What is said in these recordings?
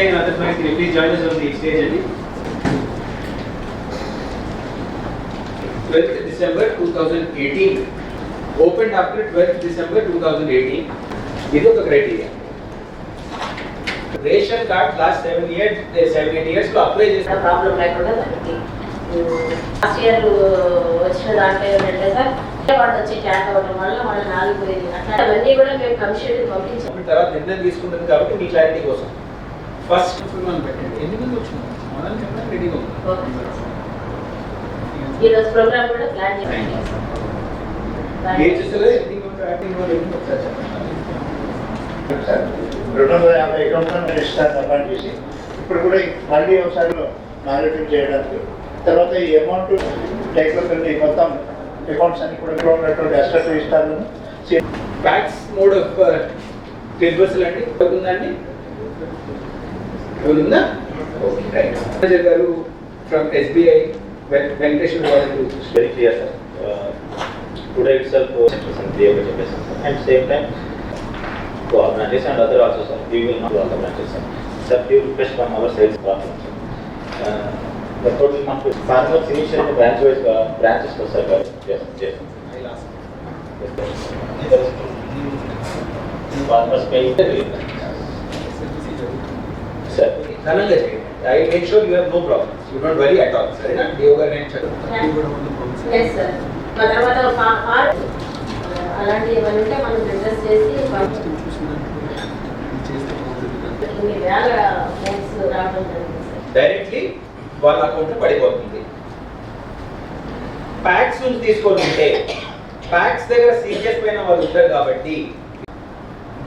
SBI and other banks, can you please join us on the stage? 12th December 2018. Opened after 12th December 2018. This is the criteria. Ration card last 7 years, 7-8 years to apply this. Problem లేకుండా దానికి last year వచ్చిన దాంట్లో ఏంటంటే sir వాళ్ళు వచ్చి ట్యాక్ అవ్వడం వల్ల వాళ్ళు నాలుగు అట్లా అవన్నీ కూడా మేము కమిషన్ పంపించాం. తర్వాత నిర్ణయం తీసుకుంటుంది కాబట్టి మీ క్లారిటీ కోసం ఫస్ట్ మనం పెట్టండి. ఎన్ని మంది వచ్చినారు మనం చెప్పడం రెడీగా ఉంది. ఈరోజు ప్రోగ్రామ్ కూడా ప్లాన్ చేస్తాం. సార్ 250 అకౌంట్లను ఇస్తాను అకౌంట్ చేసి ఇప్పుడు కూడా మళ్ళీ ఒకసారి మానిటరింగ్ చేయడానికి తర్వాత ఈ అమౌంట్ టైప్లో మొత్తం అకౌంట్స్ అన్ని కూడా ఉన్నటువంటి అసెట్ ఇస్తాను. ఫ్యాక్స్ మోడ్ ఆఫ్ డిస్బర్సల్ అండి ఉందండి ఉందా? Okay right. మేనేజర్ గారు ఫ్రమ్ SBI వెంకటేశ్వర గారు very clear sir. Today itself క్లియర్గా చెప్పేసాను sir. And same time to our branches and other also sir, we will not do all the branches sir. Sir, due request from our sales department sir. The total amount of farmers initially branch wise branches for sir. Yes, yes. Farmers pay sir. ధనంగా చేయండి. I make sure you have no problems. You don't worry at all. సరేనా? డియోగా నేను yes sir. తర్వాత అలాంటి ఏమైనా ఉంటే మనం business చేసి డైరెక్ట్లీ వాళ్ళ అకౌంట్ పడిపోతుంది. ప్యాక్స్ నుంచి తీసుకొని ఉంటే ప్యాక్స్ దగ్గర సీరియస్ పైన వాళ్ళు ఉంటారు కాబట్టి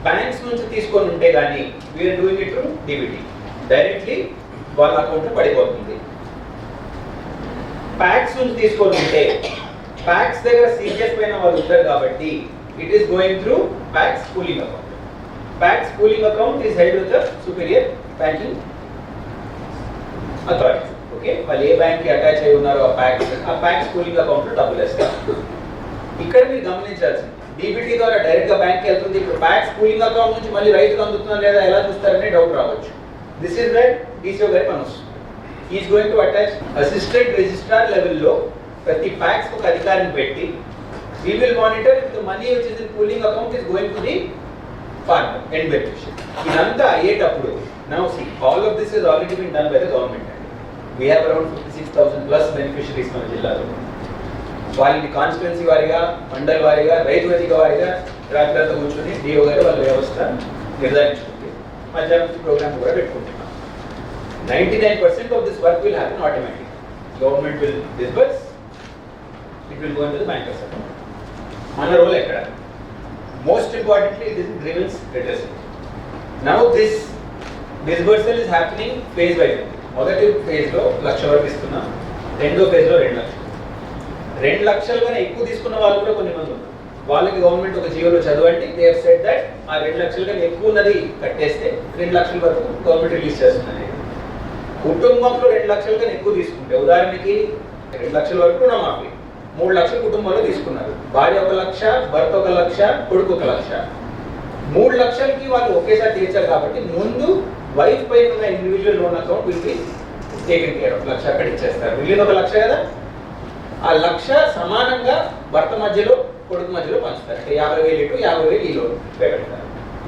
బ్యాంక్స్ నుంచి తీసుకొని ఉంటే కానీ we're doing it through DBT. Directly వాళ్ళ అకౌంట్ పడిపోతుంది. ప్యాక్స్ నుంచి తీసుకొని ఉంటే ప్యాక్స్ దగ్గర సీరియస్ పైన వాళ్ళు ఉంటారు కాబట్టి it is going through packs pooling account. Packs pooling account is held with the superior banking authority. Okay, వాళ్ళు ఏ బ్యాంక్ కి అటాచ్ అయి ఉన్నారో ఆ ప్యాక్స్ పూలింగ్ అకౌంట్ లో డబ్బులు వేస్తారు. ఇక్కడ మీరు గమనించాల్సింది DBT ద్వారా డైరెక్ట్ గా బ్యాంక్ కి వెళ్తుంది. ఇప్పుడు ప్యాక్స్ పూలింగ్ అకౌంట్ నుంచి మళ్ళీ రైతుకు అందుతుందా లేదా ఎలా చూస్తారనే డౌట్ రావచ్చు. దిస్ ఇస్ వేర్ DCO గారి పని వస్తుంది. Is going to attach assistant registrar లెవెల్లో ప్రతి ప్యాక్స్ ఒక అధికారిని పెట్టి we will monitor if the money which is in pooling account is going to the farmer end beneficiary. ఇదంతా అయ్యేటప్పుడు now see all of this has already been done by the government. We have around 56,000 plus beneficiaries మన జిల్లాలో. వాళ్ళని constituency వారిగా మండల్ వారిగా రైతు వేదిక వారిగా రాత్రంతా కూర్చొని DO గారు వాళ్ళ వ్యవస్థ నిర్ధారించుకుంది. మధ్యాహ్నం ప్రోగ్రామ్ కూడా పెట్టుకుంటున్నాం. 99% of this work will happen automatically. Government will disburse, it will go into the banker's account. మన రోల్ ఎక్కడ? Most importantly this grievance redressal. Now this disbursal is happening phase by phase. మొదటి phase లో 1,00,000 వరకు ఇస్తున్నాం. రెండో phase లో 2,00,000. 2,00,000 కన్నా ఎక్కువ తీసుకున్న వాళ్ళు కూడా కొన్ని మంది ఉన్నారు. వాళ్ళకి గవర్నమెంట్ ఒక జియోలో చదవండి, దే హావ్ సెడ్ దట్ ఆ 2,00,000 కన్నా ఎక్కువ ఉన్నది కట్టేస్తే 2,00,000 వరకు గవర్నమెంట్ రిలీజ్ చేస్తున్నది. కుటుంబంలో 2,00,000 కన్నా ఎక్కువ తీసుకుంటే ఉదాహరణకి 2,00,000 వరకు రుణమాఫీ, 3,00,000 కుటుంబంలో తీసుకున్నారు. భార్య 1,00,000, భర్త 1,00,000, కొడుకు 1,00,000. 3,00,000కి వాళ్ళు ఒకేసారి తీర్చారు కాబట్టి ముందు వైఫ్ పైన ఉన్న individual loan account will be taken care of. 1,00,000 అక్కడ ఇచ్చేస్తారు. మిగిలిన 1,00,000 కదా, ఆ 1,00,000 సమానంగా భర్త మధ్యలో కొడుకు మధ్యలో పంచుతారు. అంటే 50,000 ఇటు 50,000 ఈ లోన్.